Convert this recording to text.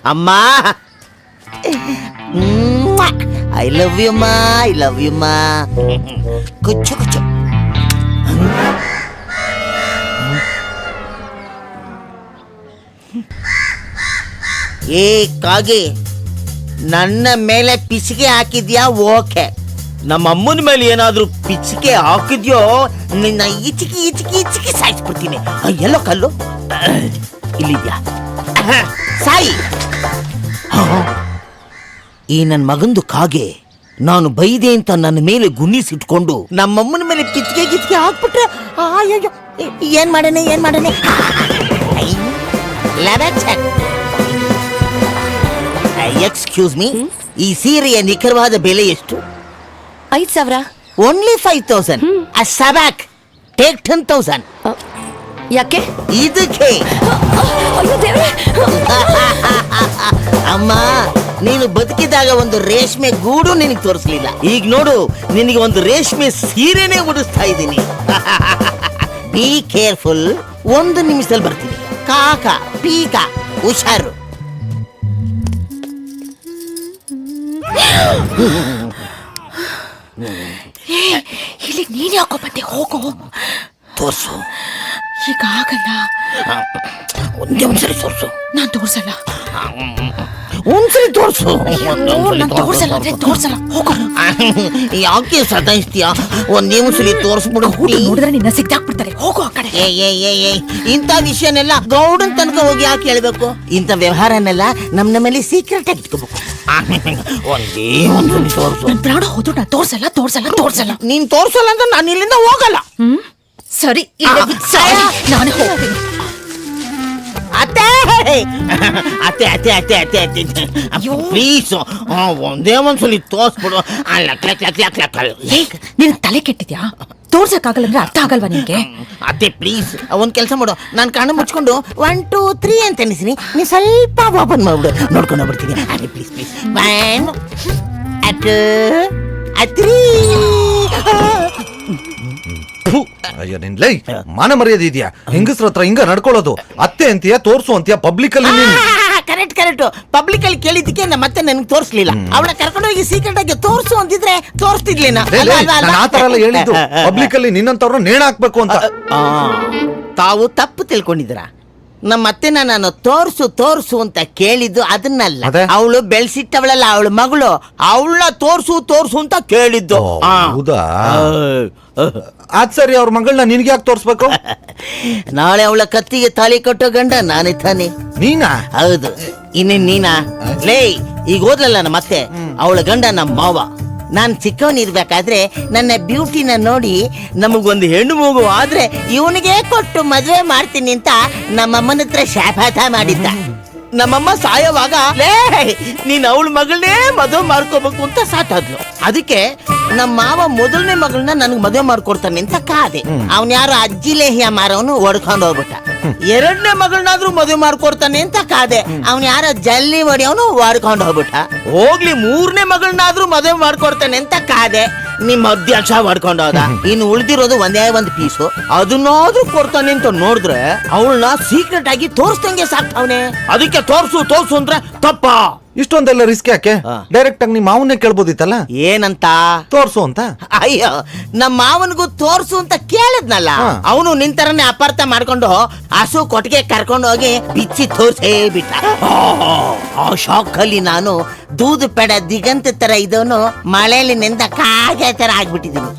ಅಮ್ಮ, I love you ಮಾ, I love you ಮಾ. ಕುಚ್ಚು ಕುಚ್ಚು. ಏ ಕಾಗೆ, ನನ್ನ ಮೇಲೆ ಪಿಸಿಗೆ ಹಾಕಿದ್ಯಾ? ಓಕೆ. ನಮ್ಮ ಅಮ್ಮನ ಮೇಲೆ ಏನಾದ್ರೂ ಪಿಚಿಕೆ ಹಾಕಿದ್ಯೋ ನಿನ್ನ ಈಚಿಕಿ ಈಚಿಕಿ ಈಚಿಕಿ ಸಾಯಿಸ್ಬಿಡ್ತೀನಿ. ಎಲ್ಲೋ ಕಲ್ಲು ಇಲ್ಲಿದ್ಯಾ? ಸಾಯಿ. ಈ ನನ್ನ ಮಗಂದು ಕಾಗೆ ನಾನು ಬೈದೆ ಅಂತ ನನ್ನ ಮೇಲೆ ಗುಣಿಸಿಟ್ಕೊಂಡು ನಮ್ಮಮ್ಮನ ಮೇಲೆ ಪಿಚಿಕೆ ಗಿಚ್ಕೆ ಹಾಕ್ಬಿಟ್ರೆ ಅಯ್ಯೋ, ಏನ್ ಮಾಡನೆ ಏನ್ ಮಾಡನೆ. ಎಕ್ಸ್ಕ್ಯೂಸ್ ಮೀ, ಈ ಸೀರೆಯ ನಿಖರವಾದ ಬೆಲೆ ಎಷ್ಟು? 5,000. ಓನ್ಲಿ 5,000. ಸಬ್ಯಾಕ್ ಟೇಕ್ 10,000. ಯಾಕೆ? ಇದಕ್ಕೆ. ಅಯ್ಯೋ ದೇವ್ರೇ. ಅಮ್ಮ, ನೀನು ಬದುಕಿದಾಗ ಒಂದು ರೇಷ್ಮೆ ಗೂಡು ನಿನಗೆ ತೋರಿಸ್ಲಿಲ್ಲ. ಈಗ ನೋಡು, ನಿನಗೆ ಒಂದು ರೇಷ್ಮೆ ಸೀರೆನೇ ಉಡಿಸ್ತಾ ಇದ್ದೀನಿ. Be careful. 1 ನಿಮಿಷದಲ್ಲಿ ಬರ್ತೀನಿ. ಕಾಕ ಪೀಕ ಹುಷಾರು. ಇಲ್ಲಿ ನೀನ್ ಯಾಕೋ ಬಂದೆ? ಹೋಗೋ, ತೋರ್ಸು. ಈಗ ಆಗಲ್ಲ. ಒಂದೇ ಒಂದ್ಸರಿ ತೋರ್ಸು. ನಾನ್ ತೋರ್ಸಲ್ಲ. ಒಂದ್ಸರಿ ತೋರ್ಸು. ನಾನ್ ತೋರ್ಸಲ್ಲ ಅಂದ್ರೆ ತೋರ್ಸಲ್ಲ. ಹೋಗೋ. ಯಾಕೆ ಸತಾಯಿಸ್ತೀಯ? ಒಂದೇ ಒಂದ್ಸಲಿ ತೋರ್ಸ್ಬಿಡು. ನೋಡಿದ್ರೆ ನಿನ್ನ ಸಿಗ್ದಾಕ್ಬಿಡ್ತಾರೆ. ಹೋಗೋ ಆ ಕಡೆ. ಇಂಥ ವಿಷಯನೆಲ್ಲ ಗೌಡನ್ ತನಕ ಹೋಗಿ ಯಾಕೆ ಹೇಳ್ಬೇಕು? ಇಂಥ ವ್ಯವಹಾರನೆಲ್ಲ ನಮ್ಮಲ್ಲಿ ಸೀಕ್ರೆಟ್ ಆಗಿ ಇಟ್ಕೋಬೇಕು. ಒಂದೇ ಒಂದ್ಸಲಿ ತೋರ್ಸು. ನನ್ ಪ್ರಾಣ ಹೋದ್ರು ನಾನು ತೋರ್ಸಲ್ಲ ತೋರ್ಸಲ್ಲ ತೋರ್ಸಲ್ಲ. ನೀನ್ ತೋರ್ಸಲ್ಲ ಅಂದ್ರೆ ನಾನು ಇಲ್ಲಿಂದ ಹೋಗಲ್ಲ. ಸರಿ, ನಾನೇ ಹೋಗ್ತೀನಿ. ಅತ್ತೆ ಅತ್ತೆ ಅತ್ತೆ ಅತ್ತೆ ಅತ್ತೆ ಅತ್ತೆ ಪ್ಲೀಸ್ ಒಂದೇ ಒಂದ್ಸಲಿ ತೋರ್ಸ್ಬಿಡು. ನಿನ್ ತಲೆ ಕೆಟ್ಟಿದ್ಯಾ? ತೋರ್ಸಕ್ಕಾಗಲ್ಲ ಅಂದ್ರೆ ಅರ್ಥ ಆಗಲ್ವಾ ನಿನ್ಗೆ? ಅತ್ತೆ ಪ್ಲೀಸ್ ಒಂದ್ ಕೆಲಸ ಮಾಡು. ನಾನು ಕಣ್ಣು ಮುಚ್ಕೊಂಡು 1 2 3 ಅಂತ ಎನಿಸ್ತೀನಿ. ನೀ ಸ್ವಲ್ಪ ಓಪನ್ ಮಾಡ್ಬಿಡು, ನೋಡ್ಕೊಂಡು ಬರ್ತೀನಿ. ಅದೇ ಪ್ಲೀಸ್ ಪ್ಲೀಸ್. 1 2 3. ಅಯ್ಯೋ ನಿನ್ ಲೈ ಮಾನ ಮರ್ಯಾದೆ ಇದೆಯಾ? ಹೆಂಗಸ್ರ ಹತ್ರ ಹಿಂಗ ನಡ್ಕೊಳ್ಳೋದು? ಅತ್ತೆ ಅಂತೀಯ, ತೋರ್ಸು ಅಂತೀಯ, ಪಬ್ಲಿಕ್ ಅಲ್ಲಿ. Correct correct. ಪಬ್ಲಿಕ್ ಅಲ್ಲಿ ಕೇಳಿದ್ದಕ್ಕೆ ಮತ್ತೆ ನನಗೆ ತೋರಿಸ್ಲಿಲ್ಲ. ಅವಳ ಕರ್ಕೊಂಡೋಗಿ ಸೀಕ್ರೆಟ್ ಆಗಿ ತೋರ್ಸು ಅಂತಿದ್ರೆ ತೋರಿಸ್ತಿದ್ಲೇನಾ? ಆತರ ಎಲ್ಲ ಹೇಳಿದ್ದು ಪಬ್ಲಿಕ್ ಅಲ್ಲಿ ನಿನ್ನಂತವ್ರನ್ನ ನೇಣ ಹಾಕ್ಬೇಕು ಅಂತ. ತಾವು ತಪ್ಪು ತಿಳ್ಕೊಂಡಿದ್ದೀರಾ. ನಮ್ಮ ಅತ್ತೆನ ನಾನು ತೋರ್ಸು ತೋರ್ಸು ಅಂತ ಕೇಳಿದ್ದು ಅದನ್ನಲ್ಲ. ಅವಳು ಬೆಳೆಸಿಟ್ಟವಳಲ್ಲ, ಅವಳ ಮಗಳು. ಅವಳನ್ನ ತೋರ್ಸು ತೋರ್ಸು ಅಂತ ಕೇಳಿದ್ದು. ಹೌದಾ? ಅದ್ ಸರಿ, ಅವ್ರ ಮಗಳನ್ನ ನಿನ್ಗೆ ಯಾಕೆ ತೋರ್ಸ್ಬೇಕು? ನಾಳೆ ಅವಳ ಕತ್ತಿಗೆ ತಾಳಿ ಕಟ್ಟೋ ಗಂಡ ನಾನೇ ತಾನೆ. ನೀನಾ? ಹೌದು. ಇನ್ನೇನ್ ನೀನಾ? ಲೇ, ಈಗ ಓದ್ಲಲ್ಲ ನಮ್ಮ ಅತ್ತೆ, ಅವಳ ಗಂಡ ನಮ್ಮ ಮಾವ. ನಾನ್ ಚಿಕ್ಕವನಿರ್ಬೇಕಾದ್ರೆ ನನ್ನ ಬ್ಯೂಟಿನ ನೋಡಿ ನಮಗೊಂದು ಹೆಣ್ಣು ಮಗು ಆದ್ರೆ ಇವನಿಗೆ ಕೊಟ್ಟು ಮದುವೆ ಮಾಡ್ತೀನಿ ಅಂತ ನಮ್ಮಮ್ಮನ ಹತ್ರ ಶಾಪಾತ ಮಾಡಿದ್ದ. ನಮ್ಮಮ್ಮ ಸಾಯವಾಗ ನೀನ್ ಅವಳ ಮಗಳನ್ನೇ ಮದುವೆ ಮಾಡ್ಕೋಬೇಕು ಅಂತ ಸಾಟಾದ್ಲು. ಅದಕ್ಕೆ ನಮ್ಮ ಮಾವ ಮೊದಲನೇ ಮಗಳನ್ನ ನನಗ್ ಮದುವೆ ಮಾಡ್ಕೊಡ್ತಾನೆ ಅಂತ ಕಾದೆ. ಅವನ್ ಯಾರು ಅಜ್ಜಿ ಲೇಹ್ಯ ಮಾರವನು ಹೊಡ್ಕೊಂಡು ಹೋಗ್ಬಿಟ್ಟ. 2ನೇ ಮಗಳನ್ನಾದ್ರೂ ಮದುವೆ ಮಾಡ್ಕೊಡ್ತಾನೆ ಅಂತ ಕಾದೆ. ಅವನ್ ಯಾರ ಜಲ್ಲಿ ಹೊಡಿಯವನು ಹೊಡ್ಕೊಂಡು ಹೋಗ್ಬಿಟ್ಟ. ಹೋಗ್ಲಿ 3ನೇ ಮಗಳನ್ನಾದ್ರೂ ಮದುವೆ ಮಾಡ್ಕೊಡ್ತಾನೆ ಅಂತ ಕಾದೆ. ನಿಮ್ಮ ಅಧ್ಯಕ್ಷ ಹೊಡ್ಕೊಂಡು ಹೋದ. ಇನ್ನು ಉಳ್ದಿರೋದು ಒಂದೇ ಒಂದು ಪೀಸು, ಅದನ್ನಾದ್ರೂ ಕೊಡ್ತಾನೆ ಅಂತ ನೋಡಿದ್ರೆ ಅವಳನ್ನ ಸೀಕ್ರೆಟ್ ಆಗಿ ತೋರ್ಸ್ದಂಗೆ ಸಾಕ್ತಾವನೆ. ಅದಕ್ಕೆ ತೋರ್ಸು ತೋರ್ಸು ಅಂದ್ರೆ ತಪ್ಪ. ಇಷ್ಟೊಂದೆಲ್ಲ ರಿಸ್ಕ್ ಯಾಕೆ? ಡೈರೆಕ್ಟ್ ಆಗಿ ನಿಮ್ಮ ಮಾವನ್ನೇ ಕೇಳ್ಬೋದಿತ್ತಲ್ಲ. ಏನಂತ? ತೋರ್ಸು ಅಂತ. ಅಯ್ಯೋ, ನಮ್ಮ ಮಾವನಿಗೂ ತೋರ್ಸು ಅಂತ ಕೇಳಿದ್ನಲ್ಲ. ಅವನು ನಿಂತರನೇ ಅಪಾರ್ಥ ಮಾಡ್ಕೊಂಡು ಹಸು ಕೊಟ್ಟಿಗೆ ಕರ್ಕೊಂಡು ಹೋಗಿ ಬಿಚ್ಚಿ ತೋರ್ಸೇ ಬಿಟ್ಟ. ಆ ಶಾಕ್ ಅಲ್ಲಿ ನಾನು ದೂದು ಪೆಡ ದಿಗಂತ ತರ ಇದವನು ಮಳೆಯಲ್ಲಿ ನೆಂದ ಕಾಗೆ ತರ ಆಗ್ಬಿಟ್ಟಿದ್ದೀನಿ.